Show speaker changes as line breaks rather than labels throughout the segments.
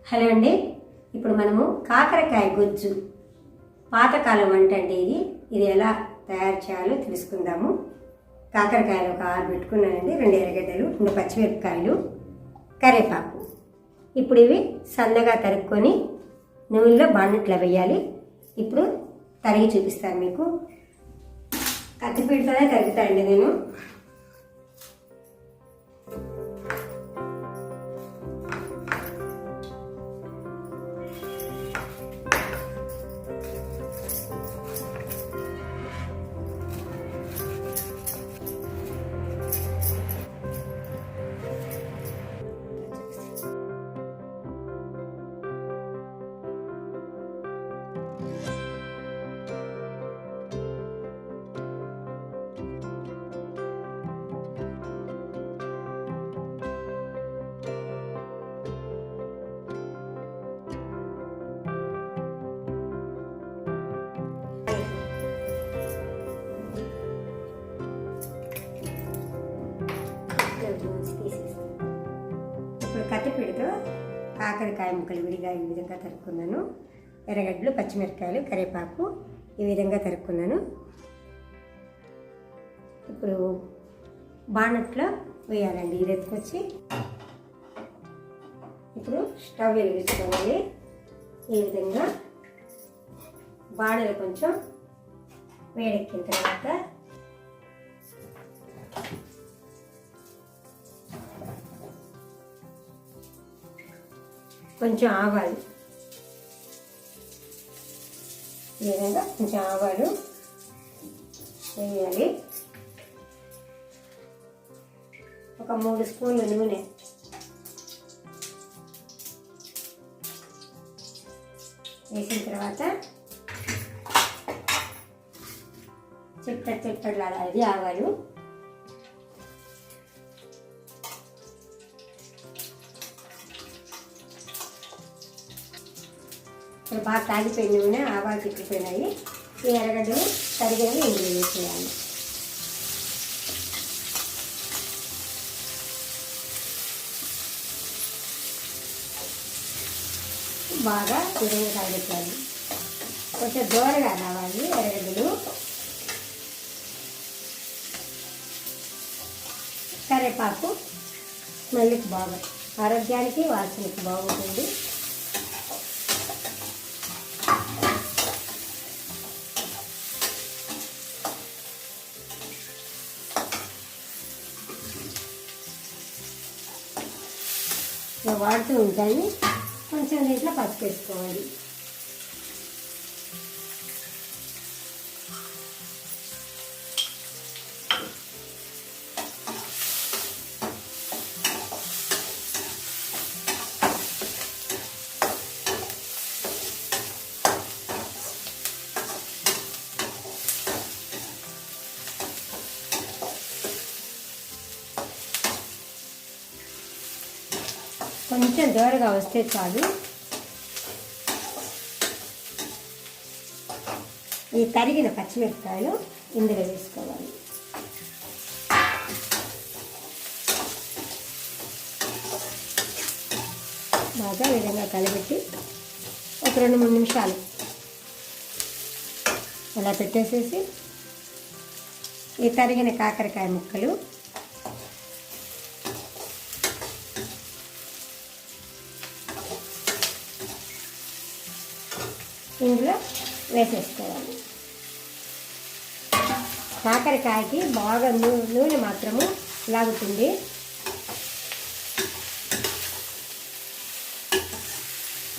Hello అండి. ఇప్పుడు మనము కాకరకాయ గుజ్జు పాతకాలం వంట అండి. ఇది ఎలా తయారు చేయాలో తెలుసుకుందాము. కాకరకాయలు ఒక 6 పెట్టుకున్నానండి. 2 ఎర్రగడ్డలు, 2 పచ్చిమిరపకాయలు, కరివేపాకు. ఇప్పుడు ఇవి సన్నగా తరుక్కొని నూనెలో బాండిట్లో వేయాలి. ఇప్పుడు తరిగి చూపిస్తాను మీకు. కత్తిపీటతోనే తరుగుతానండి నేను. ఇప్పుడు కత్తిపీటతో కాకరకాయ ముక్కలు విడిగా ఈ విధంగా తరుక్కున్నాను. ఎర్రగడ్డలు, పచ్చిమిరపకాయలు, కరివేపాకు ఈ విధంగా తరుక్కున్నాను. ఇప్పుడు బాండట్లో వేయాలండి. ఇది ఎత్తుకొచ్చి ఇప్పుడు స్టవ్ వెలిగించుకోవాలి. ఈ విధంగా బాండలు కొంచెం వేడెక్కిన తర్వాత కొంచెం ఆవాలు, ఈ విధంగా కొంచెం ఆవాలు వేయాలి. ఒక 3 స్పూన్లు నూనె, వేసిన తర్వాత చిట్టలాడాలి ఆవాలు. ఇప్పుడు బాగా తాగిపోయిన నూనె, ఆవాలు చిట్లిపోయినాయి. ఈ ఎర్రగడ్డలు తరిగేవి ఇందులో వేసేయాలి. బాగా విధంగా తాగెట్టాలి. కొంచెం దూరగా రావాలి ఎర్రగడ్డలు. కరివేపాకు స్మెల్కి బాగా, ఆరోగ్యానికి వాసనకి బాగుంటుంది. వాడుతూ ఉంటాయి. కొంచెం దీంట్లో పసుపు వేసుకోవాలి. కొంచెం దూరగా వస్తే చాలు. ఈ తరిగిన పచ్చిమిరపకాయలు ఇందులో వేసుకోవాలి. బాగా విధంగా కలిపెట్టి ఒక 2-3 నిమిషాలు అలా పెట్టేసేసి ఈ తరిగిన కాకరకాయ ముక్కలు ఇందులో వేసేసుకోవాలి. కాకరకాయకి బాగా నూనె మాత్రము లాగుతుంది.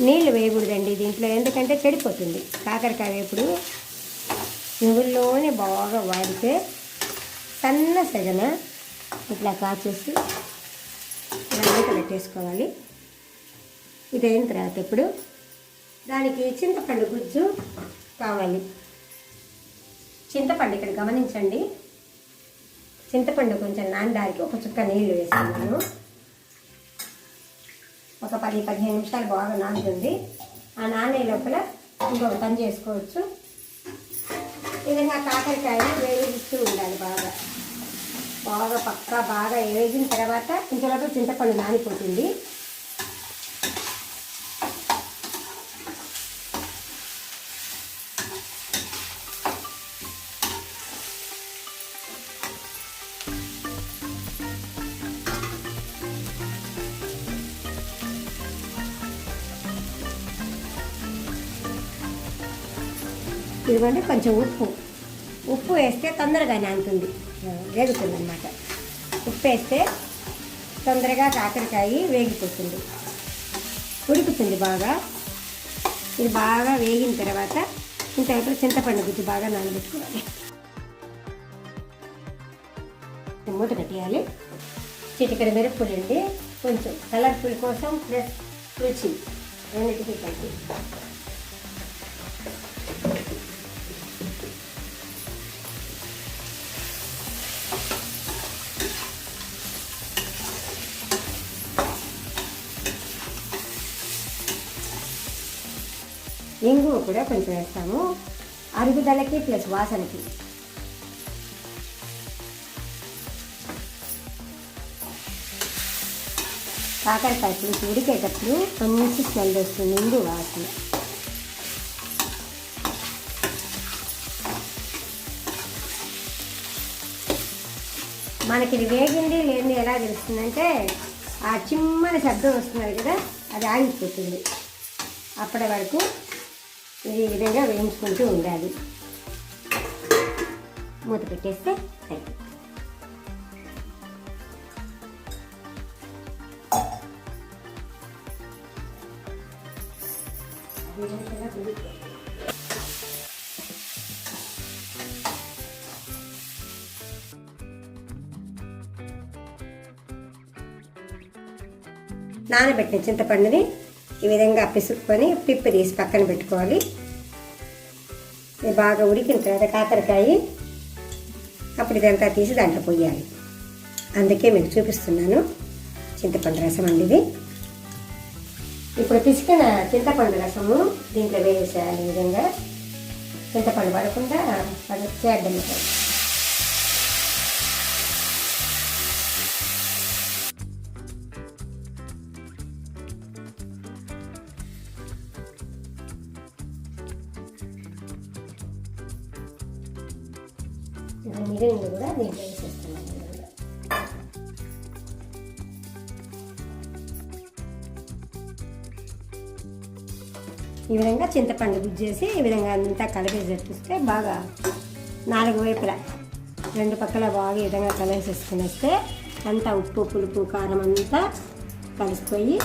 నీళ్ళు వేయకూడదండి దీంట్లో, ఎందుకంటే చెడిపోతుంది. కాకరకాయ వేపుడు నువ్వుల్లోనే బాగా వాడితే సన్న సగన ఇట్లా కాచేసి ఇలా పెట్టేసుకోవాలి. ఇది అయిన తర్వాత ఇప్పుడు దానికి చింతపండు గుజ్జు కావాలి. చింతపండు ఇక్కడ గమనించండి. చింతపండు కొంచెం నానడానికి ఒక చుక్క నీళ్ళు వేసుకున్నాను. ఒక 10-15 నిమిషాలు బాగా నానుతుంది. ఆ నానే లోపల ఇంకొక పని చేసుకోవచ్చు. ఈ విధంగా కాకరకాయలు వేగిస్తూ ఉండాలి. బాగా పక్కా బాగా వేగిన తర్వాత ఇంతలోపు చింతపండు నానిపోతుంది. ఇదిగోండి కొంచెం ఉప్పు వేస్తే తొందరగా నానుతుంది, వేగుతుంది అన్నమాట. ఉప్పు వేస్తే తొందరగా కాకరకాయ వేగిపోతుంది, ఉడుకుతుంది బాగా. ఇది బాగా వేగిన తర్వాత ఇంత చింతపండు గుజ్జు బాగా నానబెట్టుకోవాలి. మూత పెట్టేయాలి. చిటికెడు మిరప్పొడి అండి, కొంచెం కలర్ఫుల్ కోసం ప్లస్ రుచి రెండింటికి కలిపి. ఇంగువ కూడా కొంచెం వేస్తాము, అరుగుదలకి ప్లస్ వాసనకి. కాకరకాయ పులుసు ఉడికేటప్పుడు మంచి స్మెల్ వస్తుంది, ఇంగు వాసన. మనకి ఇది వేగింది లేని ఎలా తెలుస్తుందంటే ఆ చిమ్మని శబ్దం వస్తున్నది కదా, అది ఆగిపోతుంది. అప్పటి వరకు ఇది ఈ విధంగా వేయించుకుంటూ ఉండాలి. మూత పెట్టేస్తే అయిపోతుంది. నానబెట్టిన చింతపండుని ఈ విధంగా పిసుక్కొని పిప్పి తీసి పక్కన పెట్టుకోవాలి. ఇది బాగా ఉడికిన తర్వాత కాకరకాయ అప్పుడు ఇదంతా తీసి దాంట్లో పోయాలి. అందుకే మీకు చూపిస్తున్నాను. చింతపండు రసం అండి ఇది. ఇప్పుడు పిసికిన చింతపండు రసము దీంట్లో వేసేయాలి. ఈ విధంగా చింతపండు పడకుండా చేద్దాం. మిరియాలు కూడా దీంట్లో వేసేస్తున్నాను. ఈ విధంగా చింతపండు గుజ్జేసి ఈ విధంగా అంతా కలిపేసేస్తే బాగా 4 వైపులా 2 పక్కల బాగా ఈ విధంగా కలిపేసుకునేస్తే అంతా ఉప్పు పులుపు కారం అంతా కలిసిపోయి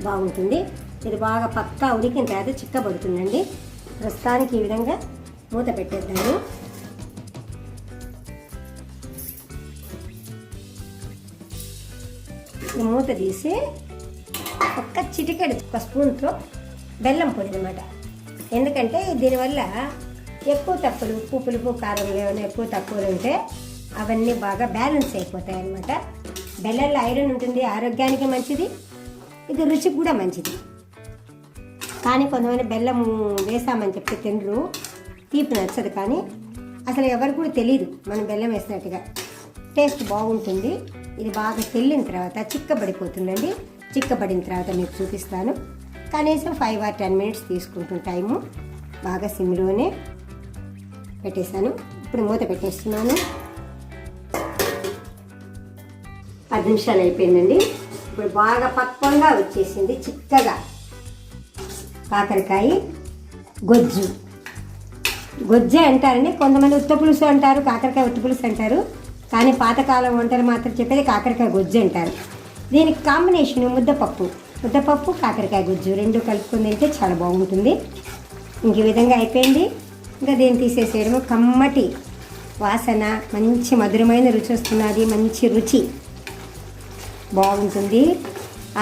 బాగుంటుంది. ఇది బాగా పక్కా ఉడికిన తర్వాత చిక్కబడుతుందండి. ప్రస్తుతానికి ఈ విధంగా మూత పెట్టేద్దాము. ఈ మూత తీసి ఒక్క చిటికెడు ఒక స్పూన్తో బెల్లం పొడి అన్నమాట. ఎందుకంటే దీనివల్ల ఎక్కువ తక్కువలు ఉప్పు పులుపు కారం ఏమైనా ఎక్కువ తక్కువలు ఉంటే అవన్నీ బాగా బ్యాలెన్స్ అయిపోతాయి అన్నమాట. బెల్లంలో ఐరన్ ఉంటుంది, ఆరోగ్యానికి మంచిది, ఇది రుచికి కూడా మంచిది. కానీ కొంతమంది బెల్లం వేసామని చెప్పి తినరు, తీపి నచ్చదు. కానీ అసలు ఎవరికి కూడా తెలియదు మనం బెల్లం వేసినట్టుగా. టేస్ట్ బాగుంటుంది. ఇది బాగా తెల్లిన తర్వాత చిక్కబడిపోతుందండి. చిక్కబడిన తర్వాత మీకు చూపిస్తాను. కనీసం 5 or 10 minutes తీసుకుంటుంది టైము. బాగా సిమ్లోనే పెట్టేశాను. ఇప్పుడు మూత పెట్టేస్తున్నాను. 10 నిమిషాలు అయిపోయిందండి. ఇప్పుడు బాగా పక్వంగా వచ్చేసింది చిక్కగా కాకరకాయ గొజ్జు. గొజ్జే అంటారండి, కొంతమంది ఉత్త పులుసు అంటారు, కాకరకాయ ఉత్త పులుసు అంటారు. కానీ పాతకాలం వంటలు మాత్రం చెప్పేది కాకరకాయ గొజ్జు అంటారు. దీనికి కాంబినేషన్ ముద్దపప్పు కాకరకాయ గుజ్జు 2 కలుపుకొని తింటే చాలా బాగుంటుంది. ఇంక ఈ విధంగా అయిపోయింది. ఇంకా దీన్ని తీసేసేయడము. కమ్మటి వాసన, మంచి మధురమైన రుచి వస్తున్నది. మంచి రుచి బాగుంటుంది,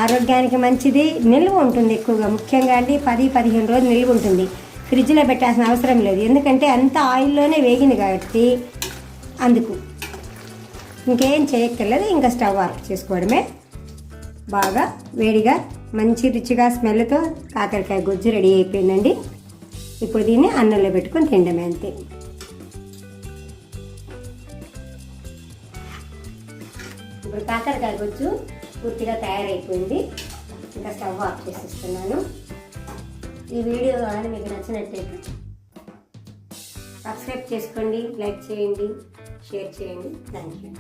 ఆరోగ్యానికి మంచిది, నిల్వ ఉంటుంది ఎక్కువగా. ముఖ్యంగా అండి 10-15 రోజులు నిల్వ ఉంటుంది. ఫ్రిడ్జ్లో పెట్టాల్సిన అవసరం లేదు, ఎందుకంటే అంత ఆయిల్లోనే వేగింది కాబట్టి. అందుకు ఇంకేం చేయక్కర్లేదు, ఇంకా స్టవ్ ఆఫ్ చేసుకోవడమే. బాగా వేడిగా మంచి రుచిగా స్మెల్తో కాకరకాయ గుజ్జు రెడీ అయిపోయిందండి. ఇప్పుడు దీన్ని అన్నంలో పెట్టుకొని తినడమే, అంతే. ఇప్పుడు కాకరకాయ గుజ్జు పూర్తిగా తయారైపోయింది. ఇంకా స్టవ్ ఆఫ్ చేసేస్తున్నాను. ఈ వీడియో కానీ మీకు నచ్చినట్టయితే సబ్స్క్రైబ్ చేసుకోండి, లైక్ చేయండి, షేర్ చేయండి. Thank you.